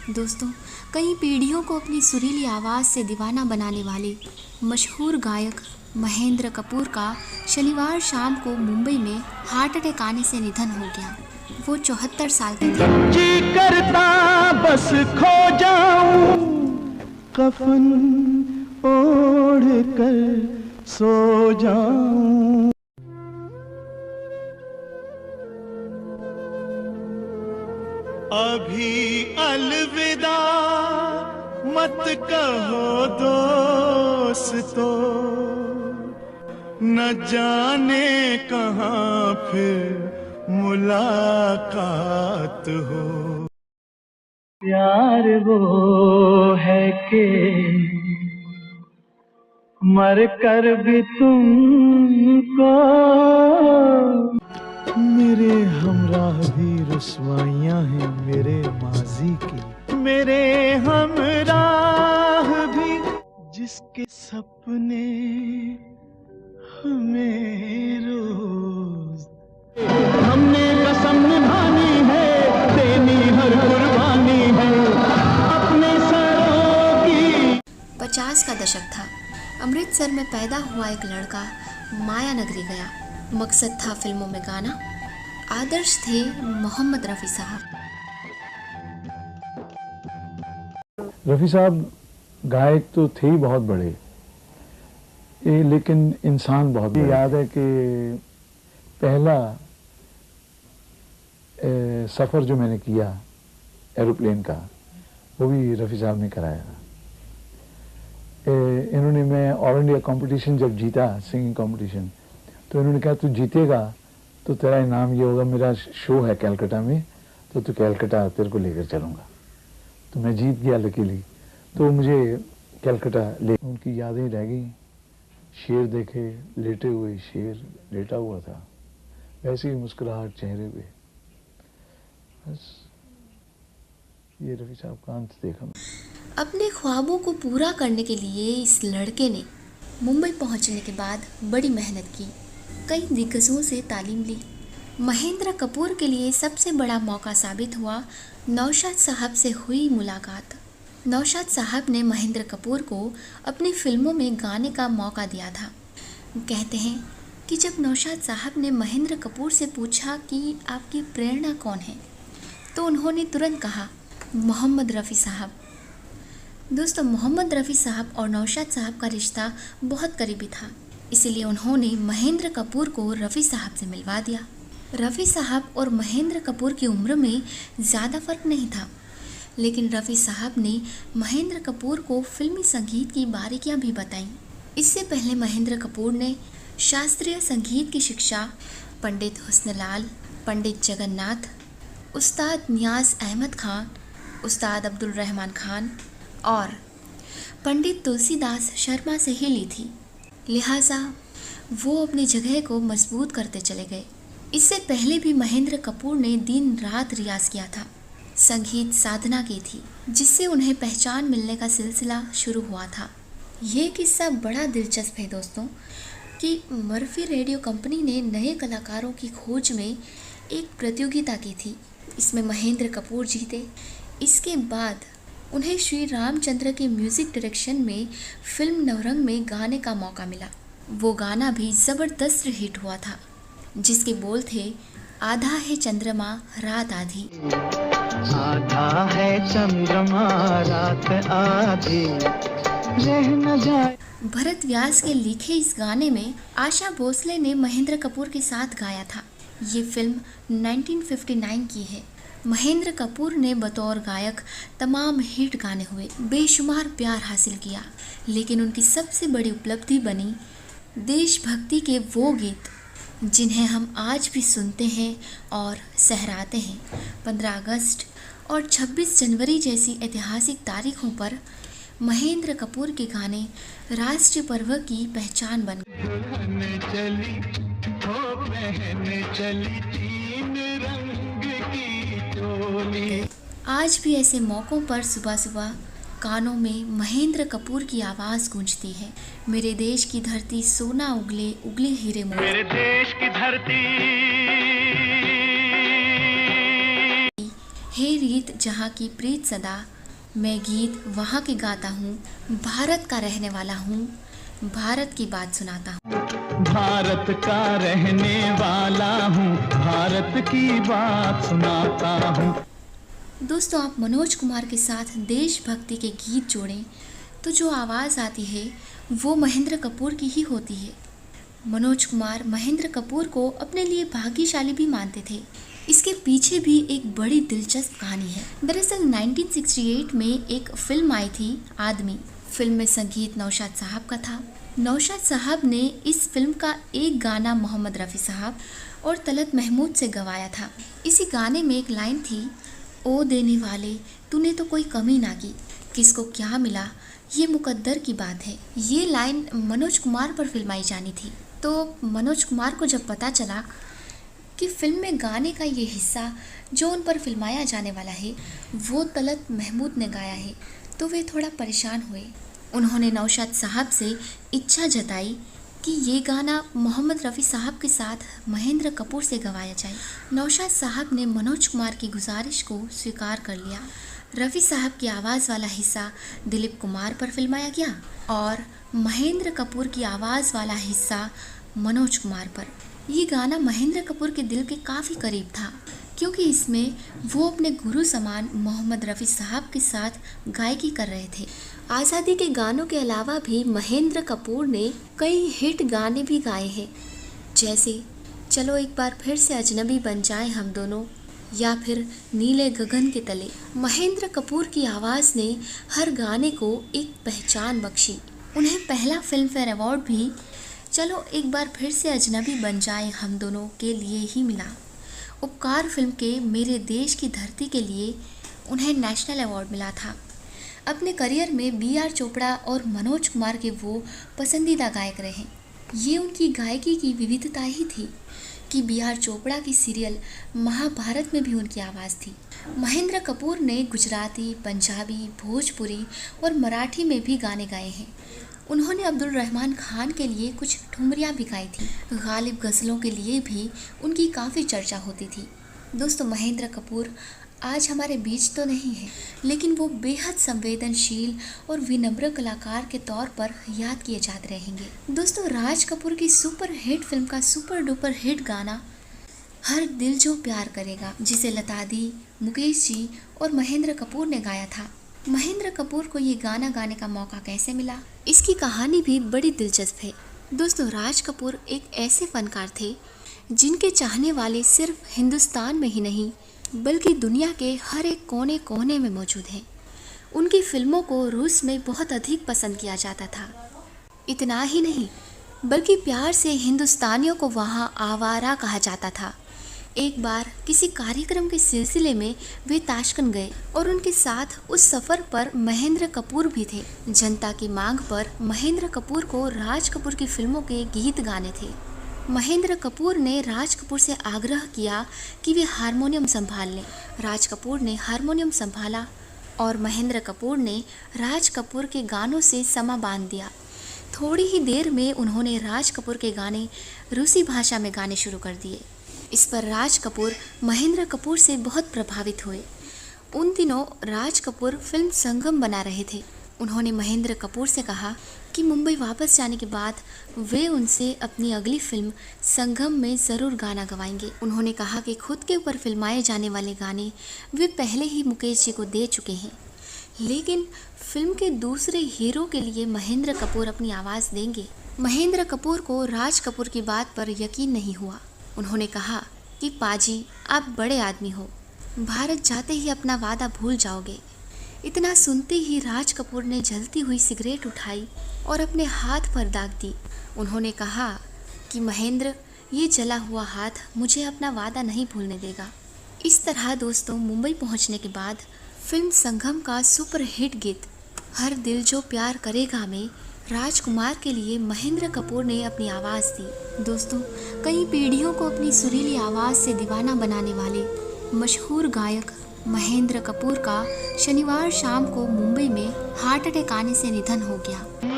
दोस्तों, कई पीढ़ियों को अपनी सुरीली आवाज़ से दीवाना बनाने वाले मशहूर गायक महेंद्र कपूर का शनिवार शाम को मुंबई में हार्ट अटैक आने से निधन हो गया। वो 74 साल के थे। जी करता बस खो जाऊं, कफन ओढ़ कर सो जाऊं। अभी अलविदा मत कहो दोस्तों, न जाने कहाँ फिर मुलाकात हो। प्यार वो है कि मर कर भी तुमको, मेरे हमराह भी रुसवाइयाँ हैं मेरे माजी की, मेरे हमराह भी जिसके सपने हमें रोज। हमने कसम निभानी है, देनी हर कुर्बानी है अपने सरों की। 50 का दशक था। अमृतसर में पैदा हुआ एक लड़का माया नगरी गया। मकसद था फिल्मों में गाना। आदर्श थे मोहम्मद रफ़ी साहब। रफ़ी साहब गायक तो थे ही बहुत बड़े, लेकिन इंसान बहुत बड़े। याद है कि पहला सफ़र जो मैंने किया एरोप्लेन का, वो भी रफ़ी साहब ने कराया। इन्होंने, मैं ऑल इंडिया कंपटीशन जब जीता, सिंगिंग कंपटीशन, तो इन्होंने कहा तू जीतेगा तो तेरा इनाम ये होगा, मेरा शो है कलकत्ता में, तो तू कलकत्ता तेरे को लेकर चलूँगा। तो मैं जीत गया लकीली, तो मुझे कलकत्ता ले। उनकी यादें रह गई। शेर देखे लेटे हुए, शेर लेटा हुआ था, वैसे ही मुस्कुराहट चेहरे पे। बस ये रफ़ी साहब का अंत देखा। अपने ख्वाबों को पूरा करने के लिए इस लड़के ने मुंबई पहुंचने के बाद बड़ी मेहनत की, कई दिग्गजों से तालीम ली। महेंद्र कपूर के लिए सबसे बड़ा मौका साबित हुआ नौशाद साहब से हुई मुलाकात। नौशाद साहब ने महेंद्र कपूर को अपनी फिल्मों में गाने का मौका दिया था। कहते हैं कि जब नौशाद साहब ने महेंद्र कपूर से पूछा कि आपकी प्रेरणा कौन है, तो उन्होंने तुरंत कहा मोहम्मद रफ़ी साहब। दोस्तों, मोहम्मद रफ़ी साहब और नौशाद साहब का रिश्ता बहुत करीबी था, इसीलिए उन्होंने महेंद्र कपूर को रफ़ी साहब से मिलवा दिया। रफ़ी साहब और महेंद्र कपूर की उम्र में ज़्यादा फ़र्क नहीं था, लेकिन रफ़ी साहब ने महेंद्र कपूर को फिल्मी संगीत की बारीकियां भी बताईं। इससे पहले महेंद्र कपूर ने शास्त्रीय संगीत की शिक्षा पंडित हुस्नलाल, पंडित जगन्नाथ, उस्ताद नियाज़ अहमद खान, उस्ताद अब्दुल रहमान खान और पंडित तुलसीदास शर्मा से ही ली थी। लिहाजा वो अपनी जगह को मजबूत करते चले गए। इससे पहले भी महेंद्र कपूर ने दिन रात रियाज किया था, संगीत साधना की थी, जिससे उन्हें पहचान मिलने का सिलसिला शुरू हुआ था। ये किस्सा बड़ा दिलचस्प है दोस्तों कि मर्फी रेडियो कंपनी ने नए कलाकारों की खोज में एक प्रतियोगिता की थी। इसमें महेंद्र कपूर जीते। इसके बाद उन्हें श्री रामचंद्र के म्यूज़िक डायरेक्शन में फिल्म नवरंग में गाने का मौका मिला। वो गाना भी ज़बरदस्त हिट हुआ था, जिसके बोल थे आधा है चंद्रमा रात आधी। आधा है चंद्रमा रात आधी, रह न जाए। भरत व्यास के लिखे इस गाने में आशा भोसले ने महेंद्र कपूर के साथ गाया था। ये फिल्म 1959 की है। महेंद्र कपूर ने बतौर गायक तमाम हिट गाने हुए, बेशुमार प्यार हासिल किया, लेकिन उनकी सबसे बड़ी उपलब्धि बनी देशभक्ति के वो गीत जिन्हें हम आज भी सुनते हैं और सहराते हैं। 15 अगस्त और 26 जनवरी जैसी ऐतिहासिक तारीखों पर महेंद्र कपूर के गाने राष्ट्रीय पर्व की पहचान बन गए। आज भी ऐसे मौक़ों पर सुबह सुबह कानों में महेंद्र कपूर की आवाज़ गूंजती है। मेरे देश की धरती सोना उगले उगले हीरे मोती, मेरे देश की धरती, हे रीत जहाँ की प्रीत सदा, मैं गीत वहाँ के गाता हूँ, भारत का रहने वाला हूँ, भारत की बात सुनाता हूँ। भारत का रहने वाला हूँ, भारत की बात सुनाता हूँ। दोस्तों, आप मनोज कुमार के साथ देशभक्ति के गीत जोड़ें तो जो आवाज़ आती है वो महेंद्र कपूर की ही होती है। मनोज कुमार महेंद्र कपूर को अपने लिए भाग्यशाली भी मानते थे। इसके पीछे भी एक बड़ी दिलचस्प कहानी है। दरअसल 1968 में एक फिल्म आई थी, आदमी। फिल्म में संगीत नौशाद साहब का था। नौशाद साहब ने इस फिल्म का एक गाना मोहम्मद रफ़ी साहब और तलत महमूद से गवाया था। इसी गाने में एक लाइन थी, ओ देने वाले तूने तो कोई कमी ना की, किसको क्या मिला ये मुकद्दर की बात है। ये लाइन मनोज कुमार पर फिल्माई जानी थी। तो मनोज कुमार को जब पता चला कि फिल्म में गाने का ये हिस्सा जो उन पर फिल्माया जाने वाला है वो तलत महमूद ने गाया है, तो वे थोड़ा परेशान हुए। उन्होंने नौशाद साहब से इच्छा जताई कि ये गाना मोहम्मद रफ़ी साहब के साथ महेंद्र कपूर से गवाया जाए। नौशाद साहब ने मनोज कुमार की गुजारिश को स्वीकार कर लिया। रफ़ी साहब की आवाज़ वाला हिस्सा दिलीप कुमार पर फिल्माया गया और महेंद्र कपूर की आवाज़ वाला हिस्सा मनोज कुमार पर। ये गाना महेंद्र कपूर के दिल के काफ़ी करीब था, क्योंकि इसमें वो अपने गुरु समान मोहम्मद रफ़ी साहब के साथ गायकी कर रहे थे। आज़ादी के गानों के अलावा भी महेंद्र कपूर ने कई हिट गाने भी गाए हैं, जैसे चलो एक बार फिर से अजनबी बन जाएं हम दोनों या फिर नीले गगन के तले। महेंद्र कपूर की आवाज़ ने हर गाने को एक पहचान बख्शी। उन्हें पहला फिल्म फेयर अवार्ड भी चलो एक बार फिर से अजनबी बन जाएं हम दोनों के लिए ही मिला। उपकार फिल्म के मेरे देश की धरती के लिए उन्हें नेशनल अवार्ड मिला था। अपने करियर में B.R. चोपड़ा और मनोज कुमार के वो पसंदीदा गायक रहे। ये उनकी गायकी की विविधता ही थी कि B.R. चोपड़ा की सीरियल महाभारत में भी उनकी आवाज़ थी। महेंद्र कपूर ने गुजराती, पंजाबी, भोजपुरी और मराठी में भी गाने गाए हैं। उन्होंने अब्दुल रहमान खान के लिए कुछ ठुमरियाँ भी गाई थी। गालिब गज़लों के लिए भी उनकी काफ़ी चर्चा होती थी। दोस्तों, महेंद्र कपूर आज हमारे बीच तो नहीं है, लेकिन वो बेहद संवेदनशील और विनम्र कलाकार के तौर पर याद किए जाते रहेंगे। दोस्तों, राज कपूर की सुपर हिट फिल्म का सुपर डुपर हिट गाना हर दिल जो प्यार करेगा, जिसे लता दी, मुकेश जी और महेंद्र कपूर ने गाया था। महेंद्र कपूर को ये गाना गाने का मौका कैसे मिला, इसकी कहानी भी बड़ी दिलचस्प है। दोस्तों, राज कपूर एक ऐसे फनकार थे जिनके चाहने वाले सिर्फ हिंदुस्तान में ही नहीं बल्कि दुनिया के हर एक कोने कोने में मौजूद हैं। उनकी फिल्मों को रूस में बहुत अधिक पसंद किया जाता था। इतना ही नहीं बल्कि प्यार से हिंदुस्तानियों को वहाँ आवारा कहा जाता था। एक बार किसी कार्यक्रम के सिलसिले में वे ताशकंद गए और उनके साथ उस सफ़र पर महेंद्र कपूर भी थे। जनता की मांग पर महेंद्र कपूर को राज कपूर की फिल्मों के गीत गाने थे। महेंद्र कपूर ने राज कपूर से आग्रह किया कि वे हारमोनियम संभाल लें। राज कपूर ने हारमोनियम संभाला और महेंद्र कपूर ने राज कपूर के गानों से समा बांध दिया। थोड़ी ही देर में उन्होंने राज कपूर के गाने रूसी भाषा में गाने शुरू कर दिए। इस पर राज कपूर महेंद्र कपूर से बहुत प्रभावित हुए। उन दिनों राज कपूर फिल्म संगम बना रहे थे। उन्होंने महेंद्र कपूर से कहा कि मुंबई वापस जाने के बाद वे उनसे अपनी अगली फिल्म संगम में ज़रूर गाना गवाएंगे। उन्होंने कहा कि खुद के ऊपर फिल्माए जाने वाले गाने वे पहले ही मुकेश जी को दे चुके हैं, लेकिन फिल्म के दूसरे हीरो के लिए महेंद्र कपूर अपनी आवाज़ देंगे। महेंद्र कपूर को राज कपूर की बात पर यकीन नहीं हुआ। उन्होंने कहा कि पाजी, आप बड़े आदमी हो, भारत जाते ही अपना वादा भूल जाओगे। इतना सुनते ही राज कपूर ने जलती हुई सिगरेट उठाई और अपने हाथ पर दाग दी। उन्होंने कहा कि महेंद्र, ये जला हुआ हाथ मुझे अपना वादा नहीं भूलने देगा। इस तरह दोस्तों, मुंबई पहुंचने के बाद फिल्म संगम का सुपर हिट गीत हर दिल जो प्यार करेगा में राजकुमार के लिए महेंद्र कपूर ने अपनी आवाज़ दी। दोस्तों, कई पीढ़ियों को अपनी सुरीली आवाज़ से दीवाना बनाने वाले मशहूर गायक महेंद्र कपूर का शनिवार शाम को मुंबई में हार्ट अटैक आने से निधन हो गया।